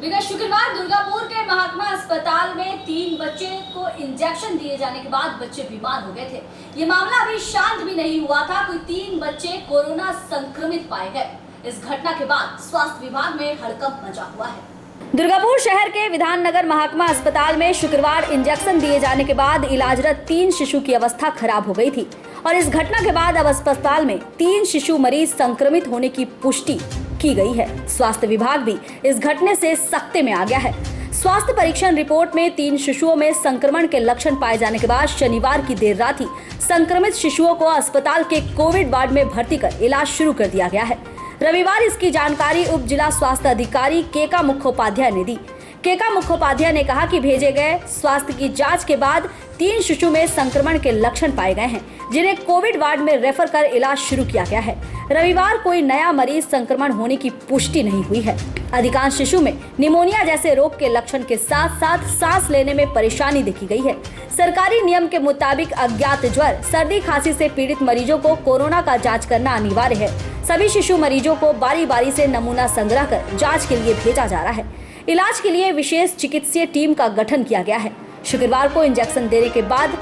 विगत शुक्रवार दुर्गापुर के महात्मा अस्पताल में 3 बच्चे को इंजेक्शन दिए जाने के बाद बच्चे बीमार हो गए थे। ये मामला अभी शांत भी नहीं हुआ था, कोई 3 बच्चे कोरोना संक्रमित पाए गए। इस घटना के बाद स्वास्थ्य विभाग में हड़कंप मचा हुआ है। दुर्गापुर शहर के विधान नगर महात्मा अस्पताल में शुक्रवार इंजेक्शन दिए जाने के बाद इलाजरत 3 शिशु की अवस्था खराब हो गई थी और इस घटना के बाद अब अस्पताल में 3 शिशु मरीज संक्रमित होने की पुष्टि की गई है। स्वास्थ्य विभाग भी इस घटने से सख्ते में आ गया है। स्वास्थ्य परीक्षण रिपोर्ट में 3 शिशुओं में संक्रमण के लक्षण पाए जाने के बाद शनिवार की देर रात ही संक्रमित शिशुओं को अस्पताल के कोविड वार्ड में भर्ती कर इलाज शुरू कर दिया गया है। रविवार इसकी जानकारी उप जिला स्वास्थ्य अधिकारी केका मुखोपाध्याय ने दी। केका मुखोपाध्याय ने कहा कि भेजे गए स्वास्थ्य की जांच के बाद 3 शिशु में संक्रमण के लक्षण पाए गए हैं, जिन्हें कोविड वार्ड में रेफर कर इलाज शुरू किया गया है। रविवार कोई नया मरीज संक्रमण होने की पुष्टि नहीं हुई है। अधिकांश शिशु में निमोनिया जैसे रोग के लक्षण के साथ साथ सांस लेने में परेशानी देखी गई है। सरकारी नियम के मुताबिक अज्ञात ज्वर, सर्दी खांसी से पीड़ित मरीजों को कोरोना का जांच करना अनिवार्य है। सभी शिशु मरीजों को बारी बारी से नमूना संग्रह कर जांच के लिए भेजा जा रहा है। इलाज के लिए विशेष चिकित्सीय टीम का गठन किया गया है। शुक्रवार को इंजेक्शन देने के बाद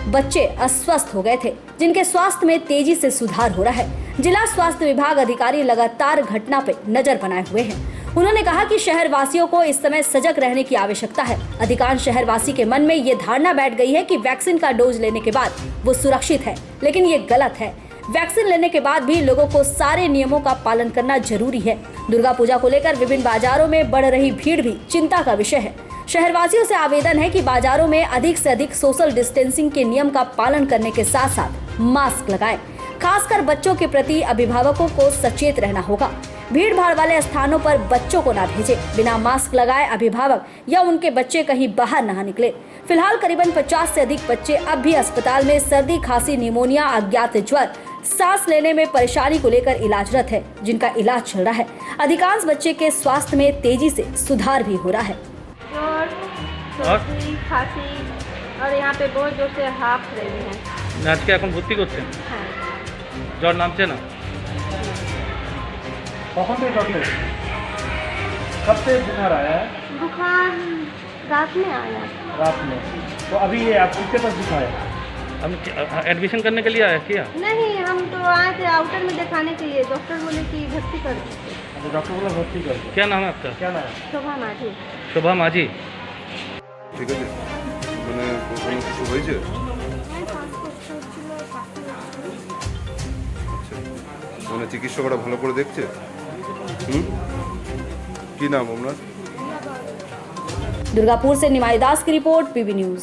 बच्चे अस्वस्थ हो गए थे, जिनके स्वास्थ्य में तेजी से सुधार हो रहा है। जिला स्वास्थ्य विभाग अधिकारी लगातार घटना पर नजर बनाए हुए हैं। उन्होंने कहा कि शहर वासियों को इस समय सजग रहने की आवश्यकता है। अधिकांश शहरवासी के मन में ये धारणा बैठ गई है कि वैक्सीन का डोज लेने के बाद वो सुरक्षित है, लेकिन ये गलत है। वैक्सीन लेने के बाद भी लोगों को सारे नियमों का पालन करना जरूरी है। दुर्गा पूजा को लेकर विभिन्न बाजारों में बढ़ रही भीड़ भी चिंता का विषय है। शहरवासियों से आवेदन है कि बाजारों में अधिक से अधिक सोशल डिस्टेंसिंग के नियम का पालन करने के साथ साथ मास्क लगाएं। खासकर बच्चों के प्रति अभिभावकों को सचेत रहना होगा। भीड़ भाड़ वाले स्थानों पर बच्चों को ना भेजें। बिना मास्क लगाए अभिभावक या उनके बच्चे कहीं बाहर ना निकले। फिलहाल करीबन 50 से अधिक बच्चे अब भी अस्पताल में सर्दी, खांसी, निमोनिया, अज्ञात ज्वर, सांस लेने में परेशानी को लेकर इलाजरत है, जिनका इलाज चल रहा है। अधिकांश बच्चे के स्वास्थ्य में तेजी से सुधार भी हो रहा है। सर्दी, खांसी और यहाँ पे बहुत जोर से हाफ रही है। आज के এখন ভর্তি করছেন? হ্যাঁ। জ্বর নামছে না? कौन से डॉक्टर कब से बुखार आया है? बुखार रात में आया। रात में। तो अभी ये आप किसके पास दिखाया? हम एडमिशन करने के लिए आया क्या? नहीं, हम तो आए थे आउटर में दिखाने के लिए। डॉक्टर बोले कि भर्ती कर दीजिए। अच्छा, डॉक्टर बोला भर्ती कर दो। क्या नाम है आपका? क्या नाम है? शोभा माझी। शोभा माझी। ঠিক আছে, মানে কোনো কিছু হয়েছে? মানে চিকিৎসকরা ভালো করে দেখছে? কি নাম আপনার? दुर्गापुर से निमाई दास की रिपोर्ट, पीबी न्यूज।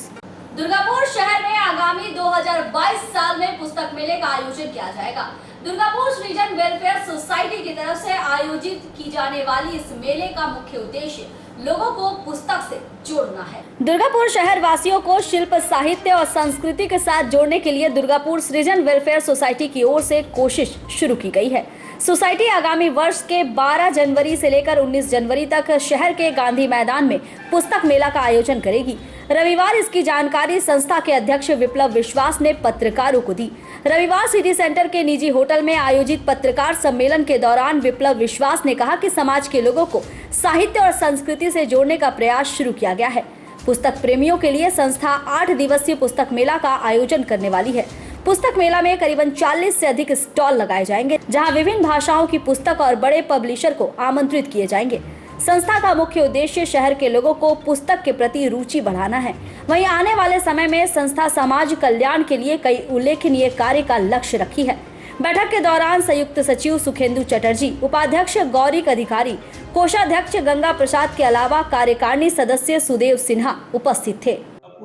दुर्गापुर शहर में आगामी 2022 साल में पुस्तक मेले का आयोजन किया जाएगा। दुर्गापुर सृजन वेलफेयर सोसाइटी की तरफ से आयोजित की जाने वाली इस मेले का मुख्य उद्देश्य लोगों को पुस्तक से जोड़ना है। दुर्गापुर शहर वासियों को शिल्प, साहित्य और संस्कृति के साथ जोड़ने के लिए दुर्गापुर सृजन वेलफेयर सोसाइटी की ओर से कोशिश शुरू की गई है। सोसाइटी आगामी वर्ष के 12 जनवरी से लेकर 19 जनवरी तक शहर के गांधी मैदान में पुस्तक मेला का आयोजन करेगी। रविवार इसकी जानकारी संस्था के अध्यक्ष विप्लव विश्वास ने पत्रकारों को दी। रविवार सिटी सेंटर के निजी होटल में आयोजित पत्रकार सम्मेलन के दौरान विप्लव विश्वास ने कहा कि समाज के लोगों को साहित्य और संस्कृति से जोड़ने का प्रयास शुरू किया गया है। पुस्तक प्रेमियों के लिए संस्था 8 दिवसीय पुस्तक मेला का आयोजन करने वाली है। पुस्तक मेला में करीबन 40 से अधिक स्टॉल लगाए जाएंगे, जहां विभिन्न भाषाओं की पुस्तक और बड़े पब्लिशर को आमंत्रित किए जाएंगे। संस्था का मुख्य उद्देश्य शहर के लोगों को पुस्तक के प्रति रुचि बढ़ाना है। वहीं आने वाले समय में संस्था समाज कल्याण के लिए कई उल्लेखनीय कार्य का लक्ष्य रखी है। बैठक के दौरान संयुक्त सचिव सुखेंदु चटर्जी, उपाध्यक्ष गौरिक अधिकारी, कोषाध्यक्ष गंगा प्रसाद के अलावा कार्यकारिणी सदस्य सुदेव सिन्हा उपस्थित थे।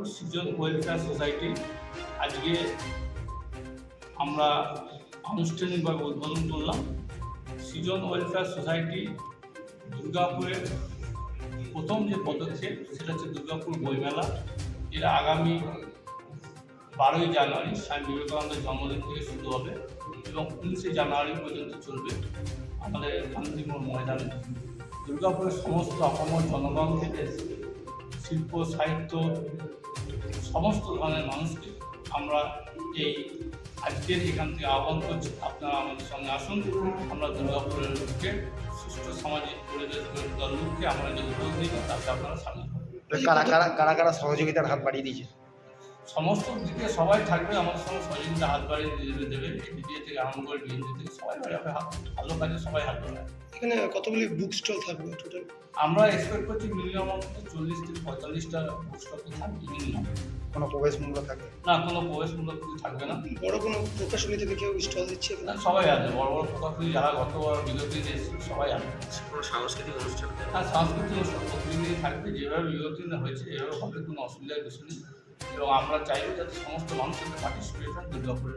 सृजन वेलफेयर सोसाइटी आज के আমরা আনুষ্ঠানিকভাবে উদ্বোধন করলাম। সৃজন ওয়েলফেয়ার সোসাইটি দুর্গাপুরের প্রথম যে পদক্ষেপ সেটা হচ্ছে দুর্গাপুর বইমেলা। এরা আগামী 12ই জানুয়ারি স্বামী বিবেকানন্দের জন্মদিন থেকে শুরু হবে এবং 19শে জানুয়ারি পর্যন্ত চলবে আমাদের গান্ধী মোড় ময়দানে। দুর্গাপুরের সমস্ত আপামর জনগণ থেকে শিল্প, সাহিত্য, সমস্ত ধরনের মানুষকে আমরা এই আজকের এখান থেকে আহ্বান করছি, আপনারা আমাদের সঙ্গে আসুন। আমরা দুর্গাপুরের লোককে সুষ্ঠু সামাজিক পরিবেশ গড়ে তোলার লক্ষ্যে আমরা যে উদ্যোগ নিই তাতে আপনারা সামিল হন। কারা কারা সহযোগিতার হাত বাড়িয়ে দিয়েছে? সমস্ত দিকে সবাই থাকবে, আমাদের সঙ্গে সহযোগিতা হাত বাড়িয়ে দেবে। এবিডিএ থেকে আরম্ভ করে ডিএনজি থেকে সবাই বাড়াবে হাত, ভালো কাজে সবাই হাত বাড়াবে। এখানে কতগুলি বুক স্টল থাকবে টোটাল? আমরা এক্সপেক্ট করছি মিনিমাম 40 থেকে 45টা বুক স্টল থাকবে মিনিমাম। কোনো প্রবেশ মূল্য থাকবে না, কোনো প্রবেশমূলক কিছু থাকবে না। বড় কোনো প্রকাশনী থেকে কেউ স্টল দিচ্ছে? না, সবাই আসবে, বড় বড় প্রকাশনী যারা গতবার বিগত দিনে এসেছিল সবাই আসবে। কোনো সাংস্কৃতিক অনুষ্ঠান? আর সাংস্কৃতিক অনুষ্ঠান প্রতিদিনই থাকবে, যেভাবে বিগত দিনে হয়েছে এভাবে হবে, কোনো অসুবিধার কিছু নেই। এবং আমরা চাইবো যাতে সমস্ত মানুষের পার্টিসিপেশন দুর্গাপুরে।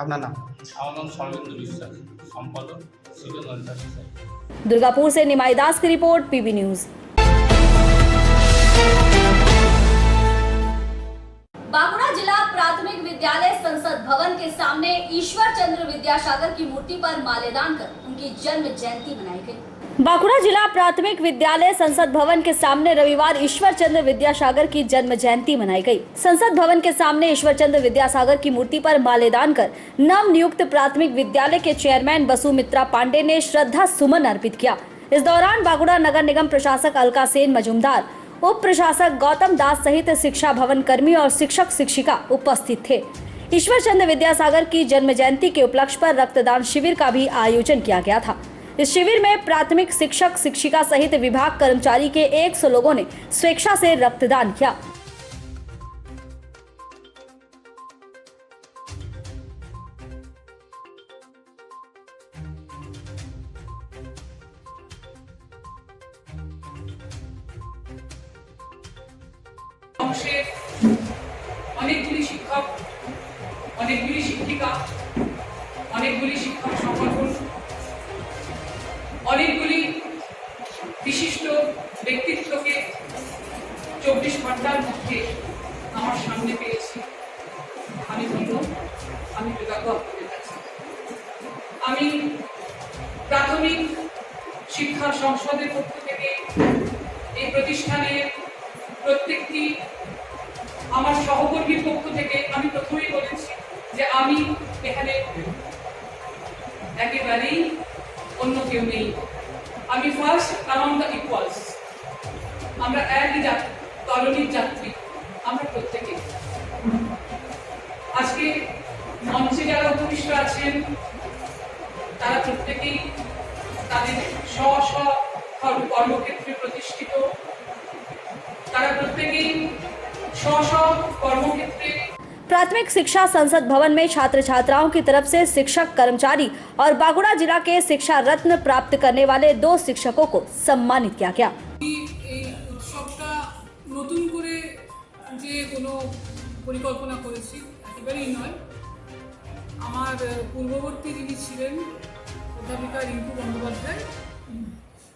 আপনার নাম? আমার নাম সর্বেন্দ্র বিশ্বাস, সম্পাদক সৃজন ওয়েলফেয়ার সোসাইটি। दुर्गापुर से निमाई दास की रिपोर्ट, पीबी न्यूज। बांकुड़ा जिला प्राथमिक विद्यालय संसद भवन के सामने ईश्वर चंद्र विद्यासागर की मूर्ति पर माल्यार्पण कर उनकी जन्म जयंती मनाई गई। बांकुड़ा जिला प्राथमिक विद्यालय संसद भवन के सामने रविवार ईश्वर चंद्र विद्यासागर की जन्म जयंती मनाई गई। संसद भवन के सामने ईश्वर चंद्र विद्यासागर की मूर्ति पर माल्यार्पण कर नव नियुक्त प्राथमिक विद्यालय के चेयरमैन बसुमित्रा पांडे ने श्रद्धा सुमन अर्पित किया। इस दौरान बांकुड़ा नगर निगम प्रशासक अलका सेन मजूमदार, उप प्रशासक गौतम दास सहित शिक्षा भवन कर्मी और शिक्षक शिक्षिका उपस्थित थे। ईश्वर चंद्र विद्यासागर की जन्म जयंती के उपलक्ष्य पर रक्तदान शिविर का भी आयोजन किया गया था। इस शिविर में प्राथमिक शिक्षक शिक्षिका सहित विभाग कर्मचारी के 100 लोगों ने स्वेच्छा से रक्तदान किया। অংশের অনেকগুলি শিক্ষক, অনেকগুলি শিক্ষিকা, অনেকগুলি শিক্ষক সংগঠন, অনেকগুলি বিশিষ্ট ব্যক্তিত্বকে 24 ঘন্টার মধ্যে আমার সামনে পেয়েছি। আমি ধন্য, আমি কৃতজ্ঞ আপনাদের কাছে। আমি প্রাথমিক শিক্ষা সংসদের পক্ষ থেকে এই প্রতিষ্ঠানের প্রত্যেকটি আমার সহকর্মীর পক্ষ থেকে আমি প্রথমেই বলেছি যে আমি এখানে একেবারেই অন্য কেউ নেই, আমি ফার্স্ট অ্যামং দ্য ইকুয়ালস। আমরা একই কলোনির যাত্রী, আমরা প্রত্যেকে। আজকে মঞ্চে যারা উপবিষ্ট আছেন তারা প্রত্যেকেই তাদের স্ব স্ব কর্মক্ষেত্রে প্রতিষ্ঠিত, তারা প্রত্যেকেই স্ব স্ব কর্মক্ষেত্রে। प्राथमिक शिक्षा संसद भवन में छात्र छात्राओं की तरफ से शिक्षक कर्मचारी और बांकुड़ा जिला के शिक्षा रत्न प्राप्त करने वाले 2 शिक्षकों को सम्मानित किया गया। এই উৎসবটা নতুন করে যে কোনো পরিকল্পনা করেছি একেবারেই নয়। আমার পূর্ববর্তী যিনি ছিলেন অধ্যাপিকা রিঙ্কু বন্দ্যোপাধ্যায়,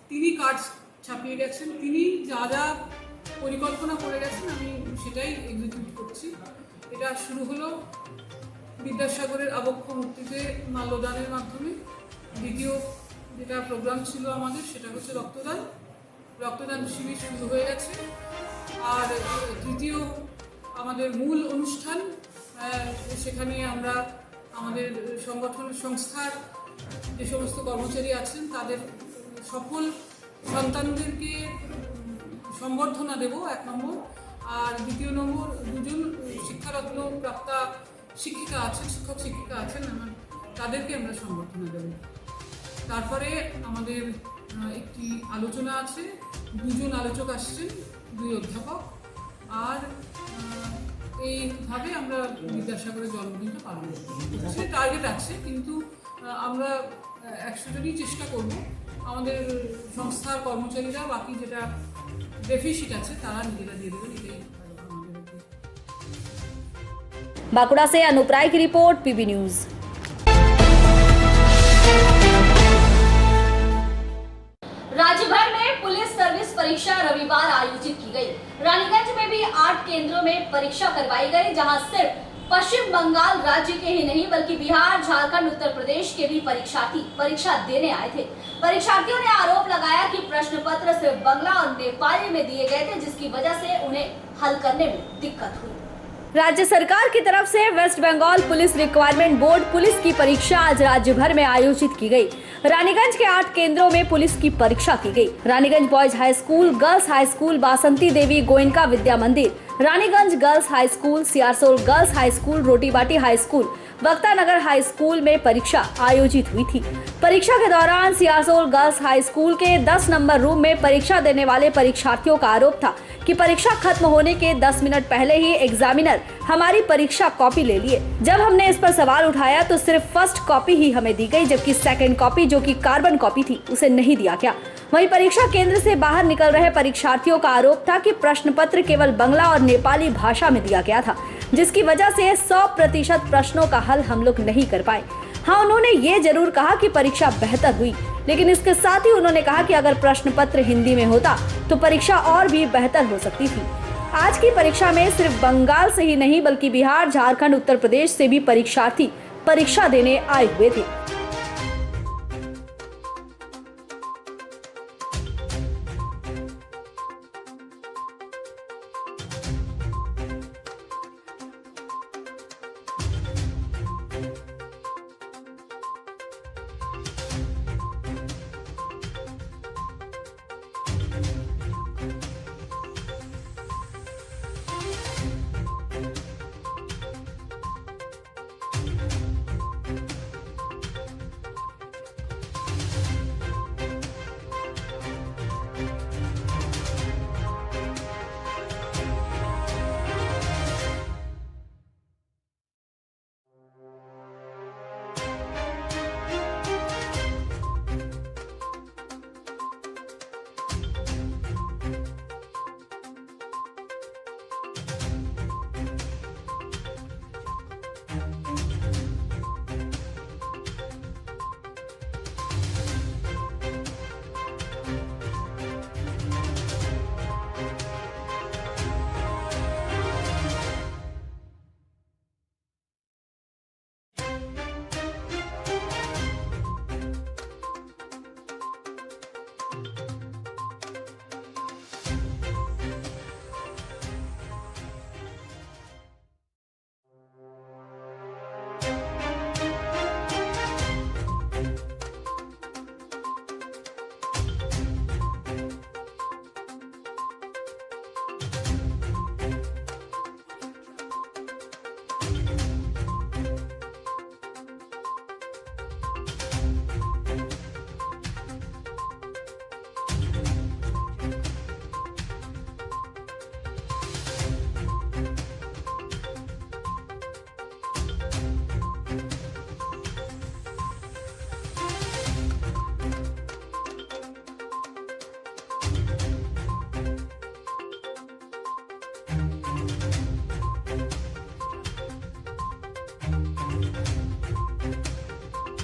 তিনি কার্ড ছাপিয়ে গেছেন, তিনি যা যা পরিকল্পনা করে গেছেন আমি সেটাই এক্সিকিউট করছি। এটা শুরু হলো বিদ্যাসাগরের আবক্ষ মূর্তিতে মাল্যদানের মাধ্যমে। দ্বিতীয় যেটা প্রোগ্রাম ছিল আমাদের সেটা হচ্ছে রক্তদান শিবির শুরু হয়ে গেছে। আর তৃতীয় আমাদের মূল অনুষ্ঠান, সেখানে আমরা আমাদের সংস্থার যে সমস্ত কর্মচারী আছেন তাদের সফল সন্তানদেরকে সম্বর্ধনা দেব 1 নম্বর, আর 2 নম্বর 2জন শিক্ষারত্ন প্রাপ্তা শিক্ষিকা আছেন, শিক্ষক শিক্ষিকা আছেন, তাদেরকে আমরা সম্বর্ধনা দেব। তারপরে আমাদের একটি আলোচনা আছে, 2জন আলোচক আসছেন, 2 অধ্যাপক, আর এইভাবে আমরা বিদ্যাসাগরের জন্মদিনটা পালন করব। সে টার্গেট আছে, কিন্তু আমরা 100 জনই চেষ্টা করব। আমাদের সংস্থার কর্মচারীরা বাকি যেটা ডেফিসিট আছে তারা নিজেরা দিয়ে দেবেন। এটাই बांकुड़ा से अनूप राय की रिपोर्ट, पीबी न्यूज। राज्य भर में पुलिस सर्विस परीक्षा रविवार आयोजित की गई। रानीगंज में भी 8 केंद्रों में परीक्षा करवाई गई, जहां सिर्फ पश्चिम बंगाल राज्य के ही नहीं बल्कि बिहार, झारखंड, उत्तर प्रदेश के भी परीक्षार्थी परीक्षा देने आए थे। परीक्षार्थियों ने आरोप लगाया कि प्रश्न पत्र सिर्फ बांग्ला और नेपाली में दिए गए थे, जिसकी वजह से उन्हें हल करने में दिक्कत हुई। राज्य सरकार की तरफ से West Bengal police requirement board police की परीक्षा आज राज्य भर में आयोजित की गई। रानीगंज के 8 केंद्रों में पुलिस की परीक्षा की गई। Raniganj boys high school, girls high school, Basanti Devi Goenka Vidya Mandir, Raniganj girls high school, Searsole girls high school, Rotibati high school, Bakhtar Nagar high school में परीक्षा आयोजित हुई थी। परीक्षा के दौरान सियारसोल गर्ल्स हाई स्कूल के 10 नंबर रूम में परीक्षा देने वाले परीक्षार्थियों का आरोप था कि परीक्षा खत्म होने के 10 मिनट पहले ही एग्जामिनर हमारी परीक्षा कॉपी ले लिए। जब हमने इस पर सवाल उठाया तो सिर्फ फर्स्ट कॉपी ही हमें दी गई, जबकि सेकंड कॉपी जो कि कार्बन कॉपी थी उसे नहीं दिया गया। वहीं परीक्षा केंद्र से बाहर निकल रहे परीक्षार्थियों का आरोप था कि प्रश्न पत्र केवल बंगला और नेपाली भाषा में दिया गया था, जिसकी वजह से 100% प्रश्नों का हल हम लोग नहीं कर पाए। हाँ, उन्होंने ये जरूर कहा कि परीक्षा बेहतर हुई, लेकिन इसके साथ ही उन्होंने कहा कि अगर प्रश्न पत्र हिंदी में होता तो परीक्षा और भी बेहतर हो सकती थी। आज की परीक्षा में सिर्फ बंगाल से ही नहीं बल्कि बिहार, झारखंड, उत्तर प्रदेश से भी परीक्षार्थी परीक्षा देने आए हुए थे।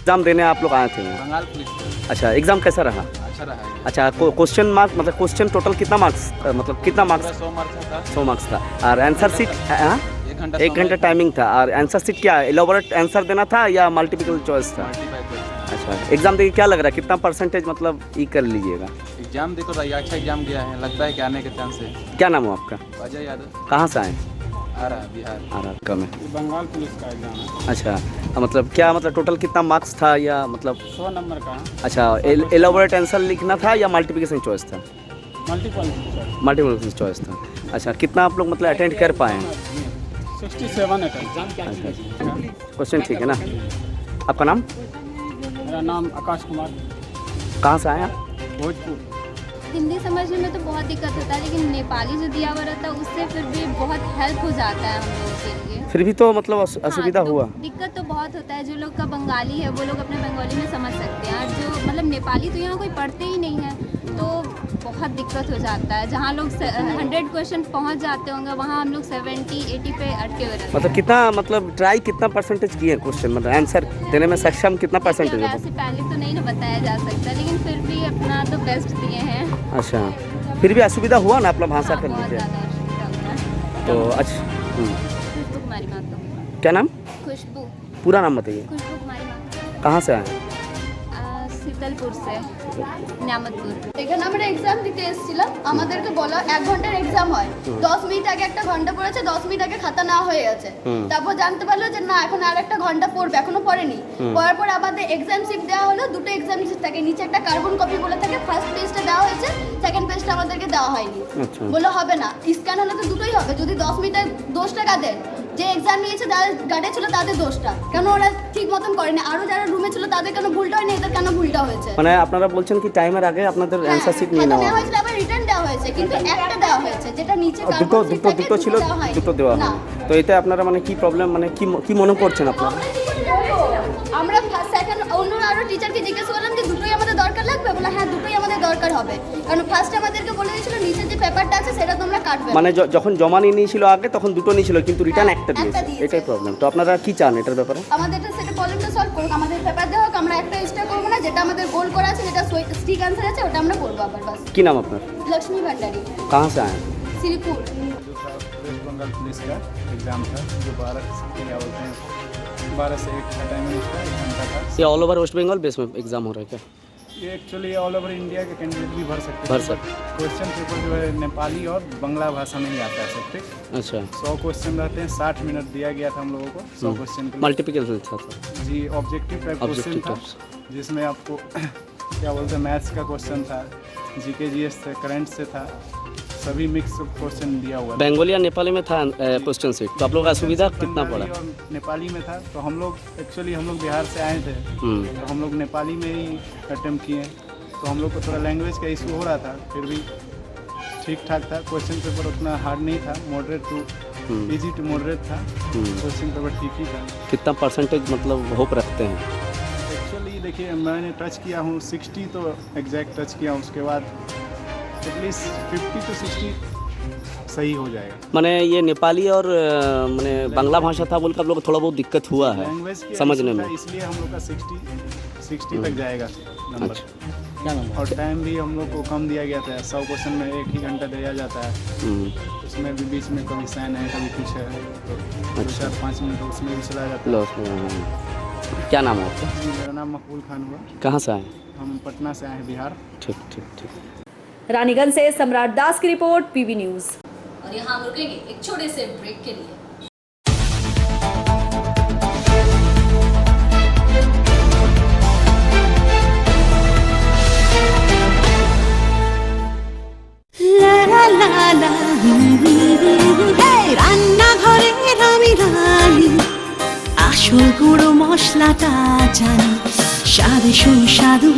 एग्जाम देने आप लोग आए थे? बंगाल पुलिस का। अच्छा, एग्जाम कैसा रहा? अच्छा रहा है। अच्छा, क्वेश्चन मार्क मतलब क्वेश्चन टोटल कितना मार्क्स, मतलब कितना मार्क्स? 100 मार्क्स था। 100 मार्क्स था। और आंसर सीट 1 घंटा टाइमिंग था। और आंसर सीट क्या एलाबोरेट आंसर देना था या मल्टीपल चॉइस था? अच्छा, एग्जाम देके क्या लग रहा है, कितना परसेंटेज मतलब ये कर लीजिएगा? एग्जाम देखो भाई, अच्छा एग्जाम गया है, लगता है कि आने के चांस है। क्या नाम है आपका? अजय यादव। कहाँ से आए? आ रहा है बिहार। आ रहा कम है। बंगाल पुलिस का एग्जाम है। अच्छा, मतलब क्या मतलब टोटल कितना मार्क्स था या मतलब 100 नंबर का? अच्छा, एलाबोरेट आंसर लिखना था या मल्टीप्लिकेशन चॉइस था? मल्टीपल चॉइस था। अच्छा, कितना आप लोग मतलब अटेंड कर पाए हैं? 67 एग्जाम। क्वेश्चन ठीक है ना? आपका नाम? मेरा नाम आकाश कुमार। कहाँ से आए आप? भोजपुर। हिंदी समझने में तो बहुत दिक्कत होता है, लेकिन नेपाली जो दिया हुआ रहता है उससे फिर भी बहुत हेल्प हो जाता है हम लोगों के लिए। फिर भी तो मतलब असुविधा हाँ, तो हुआ? दिक्कत तो बहुत होता है। जो लोग का बंगाली है वो लोग अपने बंगाली में समझ सकते हैं, और जो मतलब नेपाली तो यहाँ कोई पढ़ते ही नहीं है, तो बहुत दिक्कत हो जाता है। जहाँ लोग 100 क्वेश्चन पहुँच जाते होंगे, वहाँ हम लोग 70-80 पे अटके हुए रहते हैं। मतलब कितना मतलब ट्राई कितना परसेंटेज किए क्वेश्चन, मतलब आंसर देने में सक्षम कितना परसेंटेज है? ऐसे पहले तो नहीं ना बताया जा सकता, लेकिन फिर भी अपना तो बेस्ट दिए हैं। अच्छा, फिर भी असुविधा हुआ ना अपना भाषा कर बहुत लीजिए ज़्यादा असुविधा हुआ। तो? अच्छा, खुशबू कुमारी मातो। क्या नाम? खुशबू। पूरा नाम बताइए। खुशबू कुमारी मातो। कहाँ से आए? जगदलपुर से नियामतपुर। এখানে আমরা এক্সাম দিতে এসেছিলাম, আমাদেরকে বলা 1 ঘন্টার এক্সাম হয়, 10 মিনিট আগে একটা ঘন্টা পড়েছে, 10 মিনিট আগে খাতা নেওয়া হয়ে গেছে। তারপর জানতে পারলো যে না এখন আর একটা ঘন্টা পড়বে, এখনো পড়েনি। পড়ার পর আমাদের এক্সাম শিট দেওয়া হলো, দুটো এক্সাম শিট থাকে, নিচে একটা কার্বন কপি বলে থাকে, ফার্স্ট পেজটা দেওয়া হয়েছে, সেকেন্ড পেজটা আমাদেরকে দেওয়া হয়নি। বলে হবে না, স্ক্যান হলে তো দুটোই হবে, যদি 10 মিনিটের দোষটা কাদের, যে এক্সাম নিয়েছে যারা গার্ডে ছিল তাদের দোষটা, কেন ওরা ঠিক মতন করেনি, আরো যারা রুমে ছিল তাদের কেন ভুলটা হয়নি, এদের কেন ভুলটা হয়েছে। মানে আপনারা বলছেন কি টাইমের আগে আপনাদের অ্যানসার শিট নিয়ে নেওয়া হয়েছিল, আবার রিটার্ন দেওয়া হয়েছে, কিন্তু একটা দেওয়া হয়েছে যেটা নিচে দুটো ছিল, দুটো দেওয়া হয়। তো এতে আপনারা মানে কি প্রবলেম, মানে কি মনে করছেন আপনারা? আমরা সেকেন্ড অন্য আরো টিচারকে জিজ্ঞেস করলাম যে দুটোই আমাদের দরকার লাগবে, বলে হ্যাঁ দুটোই আমাদের দরকার হবে, কারণ ফার্স্টে আমাদেরকে বলে দিয়েছিল নিচে যে পেপারটা আছে সেটা তোমরা কাটবে। মানে যখন জমা নিয়ে নিয়েছিল আগে তখন দুটো নিয়েছিল, কিন্তু রিটার্ন একটা দিয়েছে, এটাই প্রবলেম। তো আপনারা কি চান এটার ব্যাপারে? আমাদের সেটা প্রবলেমটা সলভ করুক, আমাদের পেপার দেওয়া হোক, আমরা একটা এক্সট্রা করবো না, যেটা আমাদের গোল করা আছে, যেটা স্টিক আনসার আছে ওটা আমরা করবো আবার বাস। কি নাম আপনার? लक्ष्मी भंडारी। कहाँ से आए? श्रीपुर। जो था वेस्ट बंगाल पुलिस का एग्ज़ाम था, जो 12 क्या बोलते हैं 12 से 1 का टाइमिंग उसका 1 घंटा था। ये all over West Bengal base में एग्जाम हो रहा है क्या? ये एक्चुअली ऑल ओवर इंडिया के कैंडिडेट भी भर सकते भर हैं। सकते। क्वेश्चन पेपर जो है नेपाली और बांग्ला भाषा में ही आता है सब, ठीक। अच्छा, 100 क्वेश्चन रहते हैं, 60 मिनट दिया गया था हम लोगों को 100 क्वेश्चन के लिए। मल्टीपल था जी, ऑब्जेक्टिव टाइप क्वेश्चन था, जिसमें आपको क्या बोलते हैं मैथ्स का क्वेश्चन था, जीके जीएस से, करंट से था, सभी मिक्स क्वेश्चन दिया हुआ था। बंगाली या नेपाली में था क्वेश्चन सेट, तो आप लोग का सुविधा कितना पड़ा? और नेपाली में था, तो हम लोग एक्चुअली हम लोग बिहार से आए थे, तो हम लोग नेपाली में ही अटेम्प्ट किए, तो हम लोग को थोड़ा लैंग्वेज का इशू हो रहा था, फिर भी ठीक ठाक था। क्वेश्चन पेपर उतना हार्ड नहीं था, moderate to easy to moderate था, क्वेश्चन पेपर ठीक ही था। कितना परसेंटेज मतलब होप रखते हैं? एक्चुअली देखिए मैंने टच किया हूँ 60 तो एग्जैक्ट टच किया हूँ, उसके बाद एटलीस्ट 50 to 60 सही हो जाएगा। माने ये नेपाली और माने बांग्ला भाषा था बोल कर आप लोग को थोड़ा बहुत दिक्कत हुआ है समझने में, इसलिए हम लोग का 60 तक जाएगा नंबर। क्या नाम? और टाइम भी हम लोग को कम दिया गया था, 100 क्वेश्चन में 1 ही घंटा दिया जाता है, उसमें भी बीच में कभी साइन है कभी कुछ है, तो 4-5 मिनट उसमें भी चला जाता है। क्या नाम है आपका? जी मेरा नाम मकबूल खान हुआ। कहाँ से आए? हम पटना से आए हैं, बिहार। ठीक ठीक ठीक। रानीगंज से सम्राट दास की रिपोर्ट, पीबी न्यूज। और यहाँ हम रुकेंगे एक छोटे से ब्रेक के लिए। রান্নাঘরের আমি রানী, আসল গুঁড়ো মশলাটা জানি, স্বাদে সুস্বাদু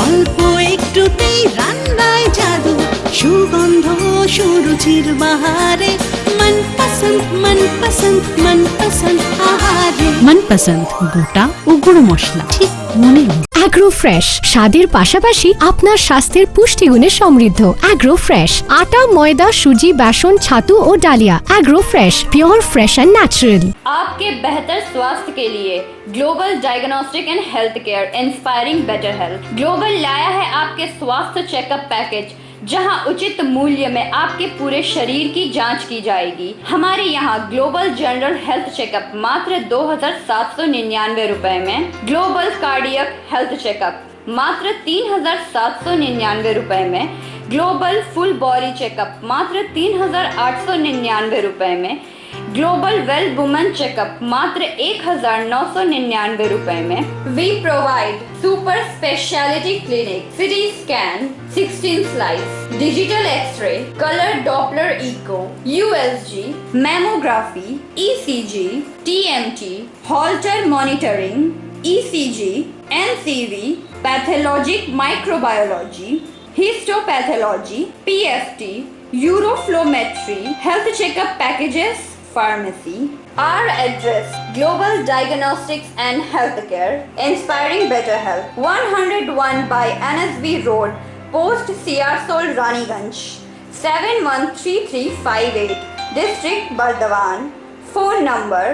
অল্প একটুতেই রান্নায় জাদু, সুগন্ধ সুরুচির বাহারে মনপসন্দ আহারে, মনপসন্দ গোটা ও গুঁড়ো মশলা ঠিক মনে। অ্যাগ্রো ফ্রেশ স্বাদের পাশাপাশি আপনার স্বাস্থ্যের পুষ্টিগুণে সমৃদ্ধ। অ্যাগ্রো ফ্রেশ আটা, ময়দা, সুজি, बेसन, ছাতু ও ডালিয়া। Agro Fresh pure fresh and natural. आपके बेहतर स्वास्थ्य के लिए Global Diagnostic and Health Care inspiring better health. Global लाया है आपके स्वास्थ्य चेकअप पैकेज, जहां उचित मूल्य में आपके पूरे शरीर की जांच की जाएगी। हमारे यहाँ ग्लोबल जनरल हेल्थ चेकअप मात्र 2799 रुपए में, ग्लोबल कार्डियक हेल्थ चेकअप मात्र 3799 रुपए में, ग्लोबल फुल बॉडी चेकअप मात्र 3899 रुपए में, ग्लोबल वेल वुमेन चेकअप मात्र 1999 रुपए में। We provide super speciality clinic, CT scan, 16 slice, digital x ray, colour doppler echo, USG, mammography, ECG, TMT, holter monitoring, ECG, NCV, pathologic microbiology, histopathology, PFT, uroflowmetry, health checkup packages, pharmacy. Our address: Global Diagnostics and Healthcare, inspiring better health. 101 by NSB Road, Post Siarsol, Raniganj, 713358, District Bardhaman. Phone number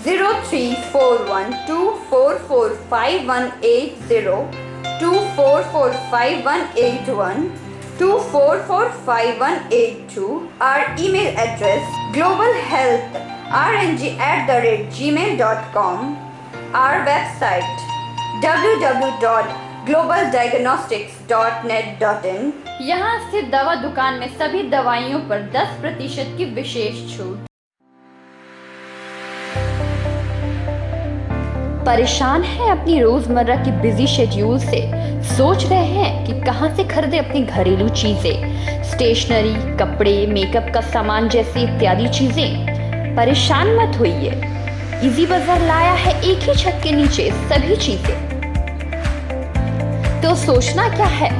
0341244580, 24458181, 24458182. Our email address: globalhealthrng@gmail.com. Our website: www globaldiagnostics.net.in। यहाँ स्थित दवा दुकान में सभी दवाइयों पर 10% की विशेष छूट। परेशान हैं अपनी रोजमर्रा की बिजी शेड्यूल से? सोच रहे हैं कि कहां से खरीदे अपनी घरेलू चीजें, स्टेशनरी, कपड़े, मेकअप का सामान जैसी इत्यादि चीजें? परेशान मत होइए, इजी बाजार लाया है एक ही छत के नीचे सभी चीजें। तो सोचना क्या है,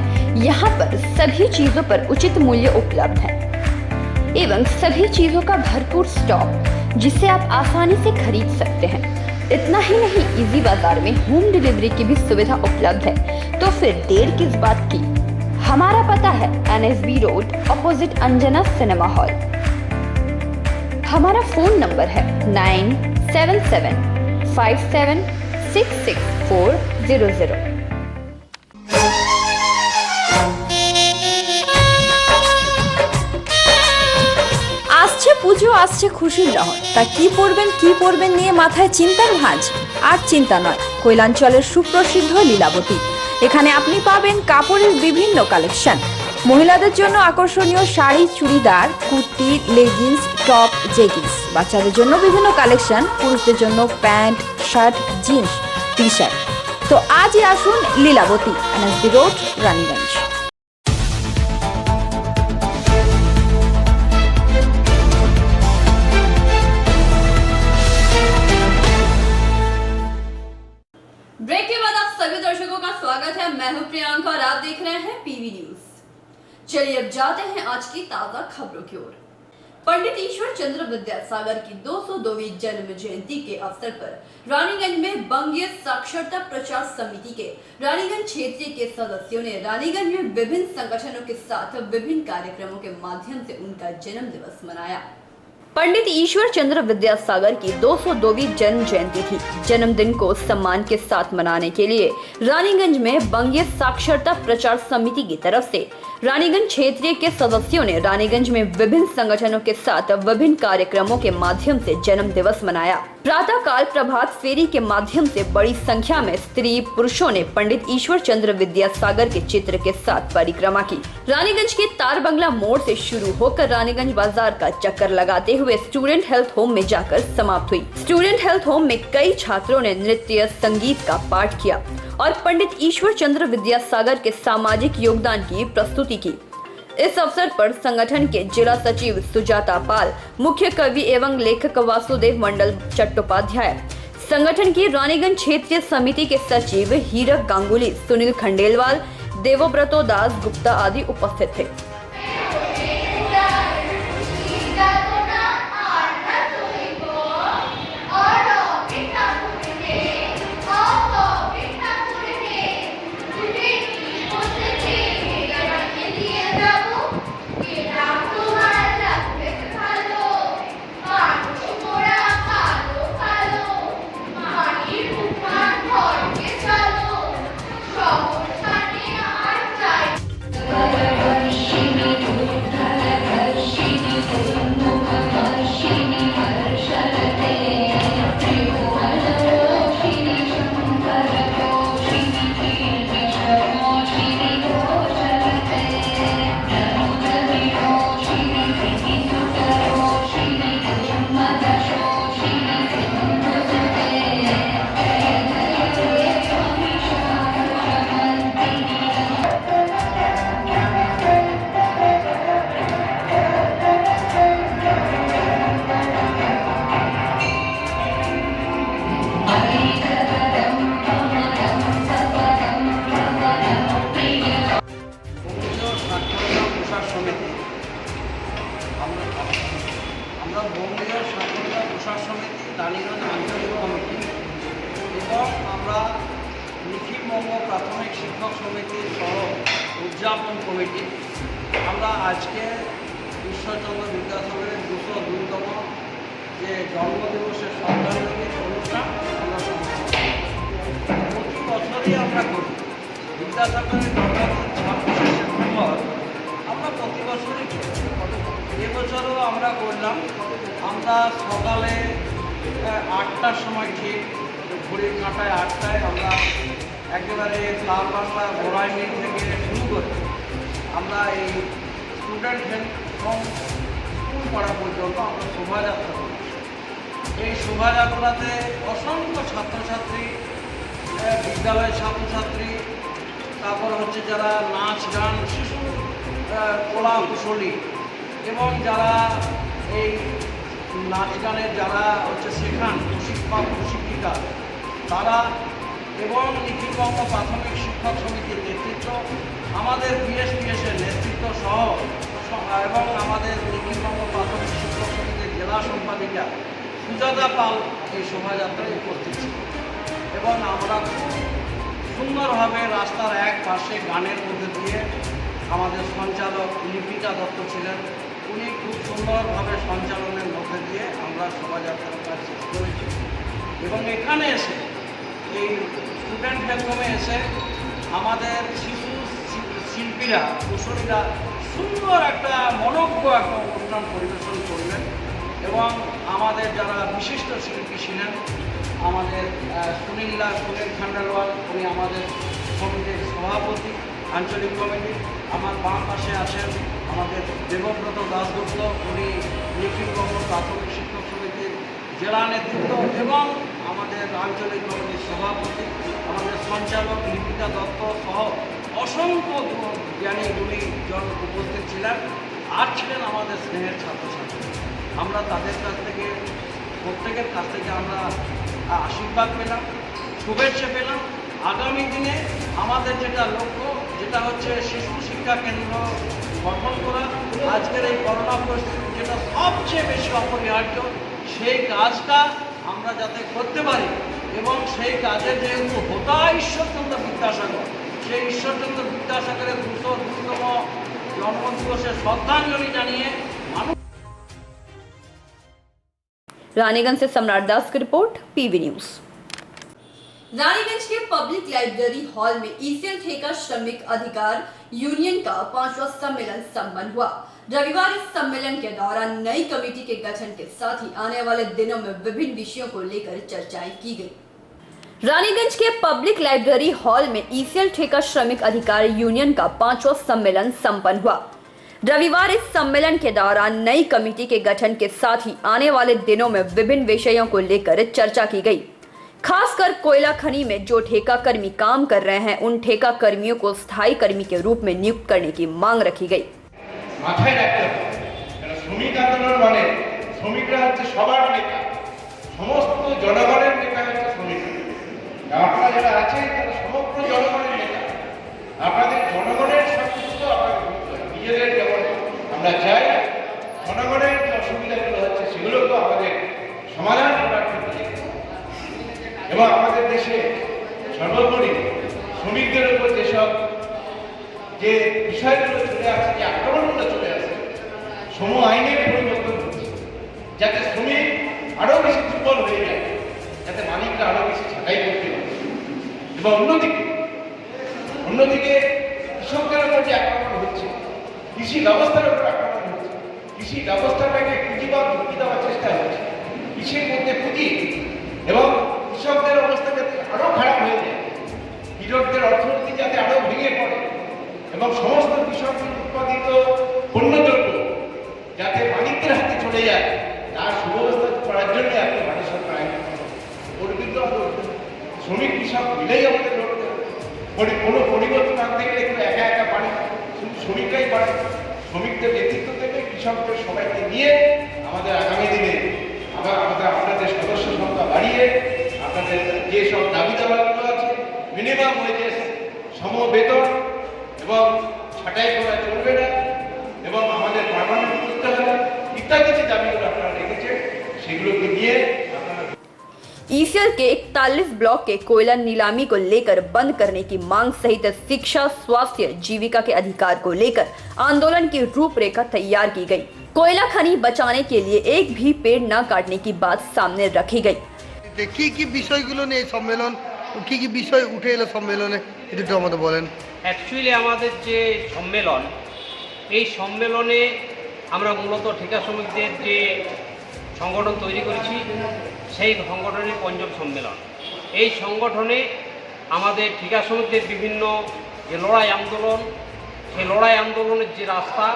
यहाँ पर सभी चीजों पर उचित मूल्य उपलब्ध है एवं सभी चीजों का भरपूर स्टॉक जिसे आप आसानी से खरीद सकते हैं। इतना ही नहीं, इजी बाजार में होम डिलीवरी की भी सुविधा उपलब्ध है। तो फिर देर किस बात की? हमारा पता है NSB road opposite Anjana cinema hall. हमारा फोन नंबर है 9775766400। আসছে পুজো, আসছে খুশির লহর, তা কি পরবেন নিয়ে মাথায় চিন্তার ভাঁজ। আর চিন্তা নয়, কৈলাঞ্চলের সুপ্রসিদ্ধ লীলাবতী। এখানে আপনি পাবেন কাপড়ের বিভিন্ন কালেকশন, মহিলাদের জন্য আকর্ষণীয় sari, churidar, kurti, leggings, top, jeggings, বাচ্চাদের জন্য বিভিন্ন কালেকশন, পুরুষদের জন্য pant, shirt, jeans, T shirt. তো আজই আসুন Lilabati, NSB road, Raniganj. Break के बाद आप सभी दर्शकों का स्वागत है। मैं हूं प्रियंका और आप देख रहे हैं PV न्यूज। चलिए अब जाते हैं आज की ताजा खबरों की ओर। पंडित ईश्वर चंद्र विद्यासागर की 202वीं जन्म जयंती के अवसर पर रानीगंज में बंगीय साक्षरता प्रचार समिति के रानीगंज क्षेत्र के सदस्यों ने रानीगंज में विभिन्न संगठनों के साथ विभिन्न कार्यक्रमों के माध्यम से उनका जन्म दिवस मनाया। पंडित ईश्वर चंद्र विद्यासागर की 202वीं जन्म जयंती थी। जन्मदिन को सम्मान के साथ मनाने के लिए रानीगंज में बंगीय साक्षरता प्रचार समिति की तरफ से रानीगंज क्षेत्रीय के सदस्यों ने रानीगंज में विभिन्न संगठनों के साथ विभिन्न कार्यक्रमों के माध्यम से जन्म दिवस मनाया। प्रातः काल प्रभात फेरी के माध्यम से बड़ी संख्या में स्त्री पुरुषों ने पंडित ईश्वर चंद्र विद्यासागर के चित्र के साथ परिक्रमा की। रानीगंज के तार बंगला मोड़ से शुरू होकर रानीगंज बाजार का चक्कर लगाते हुए स्टूडेंट हेल्थ होम में जाकर समाप्त हुई। स्टूडेंट हेल्थ होम में कई छात्रों ने नृत्य, संगीत का पाठ किया और पंडित ईश्वर चंद्र विद्यासागर के सामाजिक योगदान की प्रस्तुति की। इस अवसर पर संगठन के जिला सचिव सुजाता पाल, मुख्य कवि एवं लेखक वासुदेव मंडल चट्टोपाध्याय, संगठन की रानीगंज क्षेत्रीय समिति के सचिव हीरक गांगुली, सुनील खंडेलवाल, देवव्रतो दास गुप्ता आदि उपस्थित थे। আমরা বঙ্গীয় সাক্ষরতা প্রসার সমিতি রানীগঞ্জ আঞ্চলিক কমিটি এবং আমরা নিখিলবঙ্গ প্রাথমিক শিক্ষক সমিতির সহ উদযাপন কমিটি আমরা আজকে ঈশ্বরচন্দ্র বিদ্যাসাগরের 202তম যে জন্মদিবসের শ্রদ্ধাঞ্জলির অনুষ্ঠান আমরা প্রতি বছরই আমরা করি। বিদ্যাসাগরের জন্মদিন 26শে সেপ্টেম্বর আমরা প্রতি বছরই করি। এবছরও আমরা করলাম। আমরা সকালে 8টার সময় ঠিক ঘড়ির কাঁটায় 8টায় আমরা একেবারে লাল বাংলা গোড়ায় মিল থেকে শুরু করে আমরা এই স্টুডেন্ট হেলথ ফ্রম স্কুল পাড়া পর্যন্ত আমরা শোভাযাত্রা করি। এই শোভাযাত্রাতে অসংখ্য ছাত্রছাত্রী, বিদ্যালয়ের ছাত্রছাত্রী, তারপর হচ্ছে যারা নাচ গান, শিশু কলা কুশলী এবং যারা এই নাচ গানের যারা হচ্ছে শেখান প্রশিক্ষক প্রশিক্ষিকা তারা এবং নিখিলবঙ্গ প্রাথমিক শিক্ষক সমিতির নেতৃত্ব, আমাদের বিএসপিএসের নেতৃত্ব সহ এবং আমাদের নিখিলবঙ্গ প্রাথমিক শিক্ষক সমিতির জেলা সম্পাদিকা সুজাতা পাল এই শোভাযাত্রায় উপস্থিত ছিল এবং আমরা খুব সুন্দরভাবে রাস্তার এক পাশে গানের মধ্যে দিয়ে আমাদের সঞ্চালক লিপিকা দত্ত ছিলেন, উনি খুব সুন্দরভাবে সঞ্চালনের মধ্যে দিয়ে আমরা শোভাযাত্রার কাজ শেষ করেছি এবং এখানে এসে এই স্টুডেন্ট হেলথ এসে আমাদের শিশু শিল্পীরা কুশলীরা সুন্দর একটা মনোজ্ঞ একটা অনুষ্ঠান পরিবেশন করলেন এবং আমাদের যারা বিশিষ্ট শিল্পী ছিলেন আমাদের সুনীল খান্ডালওয়াল, উনি আমাদের কমিটির সভাপতি আঞ্চলিক কমিটি, আমার বাম পাশে আছেন আমাদের দেবব্রত দাশগুপ্ত, উনি নিখিলবঙ্গ প্রাথমিক শিক্ষক সমিতির জেলা নেতৃত্ব এবং আমাদের আঞ্চলিক কমিটির সভাপতি, আমাদের সঞ্চালক লিপিকা দত্ত সহ অসংখ্য জ্ঞানী গুণী জন উপস্থিত ছিলেন আর ছিলেন আমাদের স্নেহের ছাত্রছাত্রী। আমরা তাদের কাছ থেকে প্রত্যেকের কাছ থেকে আমরা আশীর্বাদ পেলাম, শুভেচ্ছা পেলাম। আগামী দিনে আমাদের যেটা লক্ষ্য, যেটা হচ্ছে শিশু শিক্ষা কেন্দ্র গঠন করা, আজকের এই করোনা পরিস্থিতি যেটা সবচেয়ে বেশি অপরিহার্য, সেই কাজটা আমরা যাতে করতে পারি এবং সেই কাজের যেহেতু হোতা ঈশ্বরচন্দ্র বিদ্যাসাগর, সেই ঈশ্বরচন্দ্র বিদ্যাসাগরের 202তম জন্মদিবসে শ্রদ্ধাঞ্জলি জানিয়ে মানুষ। रानीगंज से सम्राट दास की रिपोर्ट, पीवी न्यूज। रानीगंज के पब्लिक लाइब्रेरी हॉल में ईसीएल ठेका श्रमिक अधिकार यूनियन का 5वां सम्मेलन संपन्न हुआ। रविवार इस सम्मेलन के दौरान नई कमेटी के गठन के साथ ही आने वाले दिनों में विभिन्न विषयों को लेकर चर्चाएं की गई। रानीगंज के पब्लिक लाइब्रेरी हॉल में ईसीएल ठेका श्रमिक अधिकार यूनियन का 5वां सम्मेलन संपन्न हुआ। रविवार इस सम्मेलन के दौरान नई कमेटी के गठन के साथ ही आने वाले दिनों में विभिन्न विषयों को लेकर चर्चा की गई। खासकर कोयला खनी में जो ठेका कर्मी काम कर रहे हैं उन ठेका कर्मियों को स्थायी कर्मी के रूप में नियुक्त करने की मांग रखी गई। মাথায় রাখতে হবে, শ্রমিক আন্দোলন মানে শ্রমিকরা হচ্ছে সবার নেতা, সমস্ত জনগণের নেতা হচ্ছে শ্রমিকরা। আপনারা যারা আছেন তারা সমগ্র জনগণের নেতা, আপনাদের জনগণের সবকিছু আপনাদের নিজেদের যেমন আমরা চাই জনগণের যে অসুবিধাগুলো হচ্ছে সেগুলোকেও আমাদের সমাধান করার ক্ষেত্রে এবং আমাদের দেশে সর্বোপরি শ্রমিকদের উপর যেসব যে বিষয়গুলো চলে আসছে, যে আক্রমণগুলো চলে আসছে, শ্রম আইনের পরিবর্তন হচ্ছে যাতে শ্রমিক আরও বেশি দুর্বল হয়ে যায়, যাতে মালিকরা আরও বেশি ছাঁটাই করতে পারে এবং অন্যদিকে কৃষকদের উপর যে আক্রমণ হচ্ছে, কৃষি ব্যবস্থার উপর আক্রমণ হচ্ছে, কৃষি ব্যবস্থাটাকে পুঁজিবাদ ঢুকিয়ে দেওয়ার চেষ্টা হচ্ছে, কৃষির মধ্যে পুঁজি এবং কৃষকদের অবস্থা যাতে আরও খারাপ হয়ে যায়, কৃষকদের অর্থনীতি যাতে আরও ভেঙে পড়ে এবং সমস্ত কৃষকদের উৎপাদিত পণ্যদ্রব্য যাতে মালিকদের হাতে চলে যায় তার সুব্যবস্থা করার জন্য আপনি ভারত সরকার আইন পরিবৃত শ্রমিক কৃষক মিলেই আমাদের লড়তে হবে। কোনো পরিবর্তন আনতে গেলে কিন্তু একা একা পারে, শুধু শ্রমিকরাই পারে। শ্রমিকদের নেতৃত্ব থেকে কৃষকদের সবাইকে নিয়ে আমাদের আগামী দিনে আপনাদের সদস্য সংখ্যা বাড়িয়ে আপনাদের যেসব দাবি দাবাগুলো আছে, মিনিমাম ওয়েজেস, সমবেতন এবং ছাঁটাই করা চলবে না এবং আমাদের পার্মানেন্ট করতে হবে ইত্যাদি যে দাবিগুলো আপনারা রেখেছেন সেগুলোকে নিয়ে ईसीएल के 41 ब्लॉक के कोयला नीलामी को लेकर बंद करने की मांग सहित शिक्षा, स्वास्थ्य, जीविका के अधिकार को लेकर आंदोलन की रूपरेखा तैयार की गई। कोयला खनी बचाने के लिए एक भी पेड़ न काटने की बात सामने रखी गई। কি বিষয়গুলো নিয়ে সম্মেলন, কি বিষয় উঠে এলো সম্মেলনে একটু আমাদের বলেন। অ্যাকচুয়ালি আমাদের যে সম্মেলন, এই সম্মেলনে আমরা মূলত ঠিকা শ্রমিকদের যে সংগঠন তৈরি করেছি সেই সংগঠনের পঞ্চম সম্মেলন। এই সংগঠনে আমাদের ঠিকা শ্রমিকদের বিভিন্ন যে লড়াই আন্দোলন, সেই লড়াই আন্দোলনের যে রাস্তা,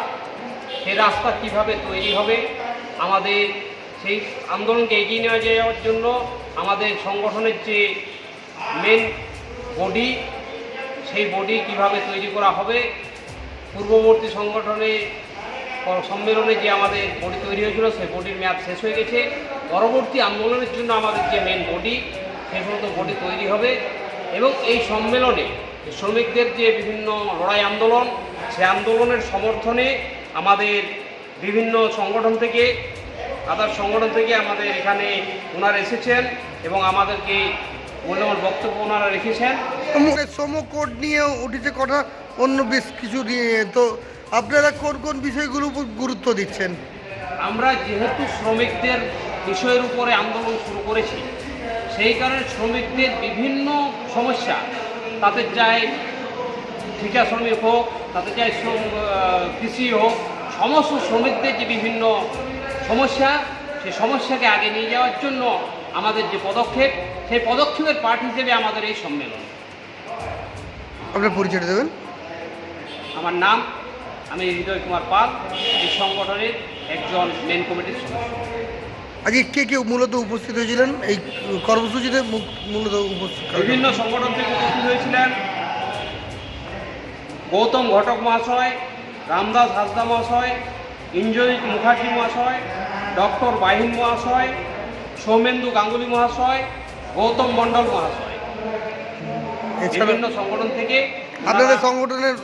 সেই রাস্তা কিভাবে তৈরি হবে, আমাদের সেই আন্দোলনকে এগিয়ে নিয়ে যাওয়ার জন্য আমাদের সংগঠনের যে মেন বডি, সেই বডি কিভাবে তৈরি করা হবে। পূর্ববর্তী সংগঠনে সম্মেলনে যে আমাদের বডি তৈরি হয়েছিল, সেই বডির মেয়াদ শেষ হয়ে গেছে। পরবর্তী আন্দোলনের জন্য আমাদের যে মেন বডি, সেই সমস্ত বডি তৈরি হবে এবং এই সম্মেলনে শ্রমিকদের যে বিভিন্ন লড়াই আন্দোলন, সেই আন্দোলনের সমর্থনে আমাদের বিভিন্ন সংগঠন থেকে, আদার সংগঠন থেকে আমাদের এখানে ওনারা এসেছেন এবং আমাদেরকে মূল্যবান বক্তব্য ওনারা রেখেছেন। শ্রম কোড নিয়ে উঠেছে কথা, অন্য বেশ কিছু নিয়ে, তো আপনারা কোন কোন বিষয়গুলোর উপর গুরুত্ব দিচ্ছেন? আমরা যেহেতু শ্রমিকদের বিষয়ের উপরে আন্দোলন শুরু করেছি, সেই কারণে শ্রমিকদের বিভিন্ন সমস্যা, তাতে চাই ঠিকা শ্রমিক হোক, তাতে চাই কৃষি হোক, সমস্ত শ্রমিকদের যে বিভিন্ন সমস্যা, সেই সমস্যাকে আগে নিয়ে যাওয়ার জন্য আমাদের যে পদক্ষেপ, সেই পদক্ষেপের পার্ট হিসেবে আমাদের এই সম্মেলন। আপনার পরিচয় দেবেন? আমার নাম, আমি হৃদয় কুমার পাল, এই সংগঠনের একজন মেন কমিটির সদস্য। আজকে কে কে মূলত উপস্থিত হয়েছিলেন এই কর্মসূচিতে? মূলত উপস্থিত বিভিন্ন সংগঠন থেকে উপস্থিত হয়েছিলেন গৌতম ঘটক মহাশয়, রামদাস হাসদা মহাশয়, ইন্দ্রজিৎ মুখার্জি মহাশয়, ডক্টর বাহিন মহাশয়, সৌমেন্দু গাঙ্গুলি মহাশয়, গৌতম মণ্ডল মহাশয়। বিভিন্ন সংগঠন থেকে। আপনাদের সংগঠনের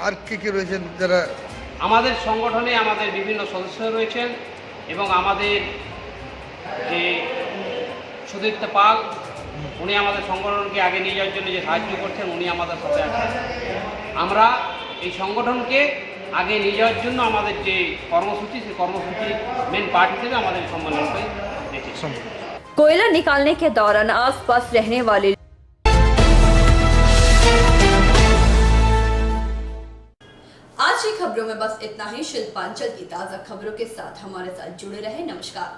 আর কে কে রয়েছেন যারা? আমাদের সংগঠনে আমাদের বিভিন্ন সদস্য রয়েছেন এবং আমাদের যে সুদীপ্ত পাল, উনি আমাদের সংগঠনকে আগে নিয়ে যাওয়ার জন্য যে সাহায্য করছেন, উনি আমাদের সাথে আছেন। আমরা এই সংগঠনকে আগে নিয়ে যাওয়ার জন্য আমাদের যে কর্মসূচি, সেই কর্মসূচির মেন পার্ট হিসেবে আমাদের সম্মেলনকে রেখেছি। कोयला निकालने के दौरान आसपास रहने वाले आज की खबरों में बस इतना ही। शिल्पांचल की ताज़ा खबरों के साथ हमारे साथ जुड़े रहे। नमस्कार।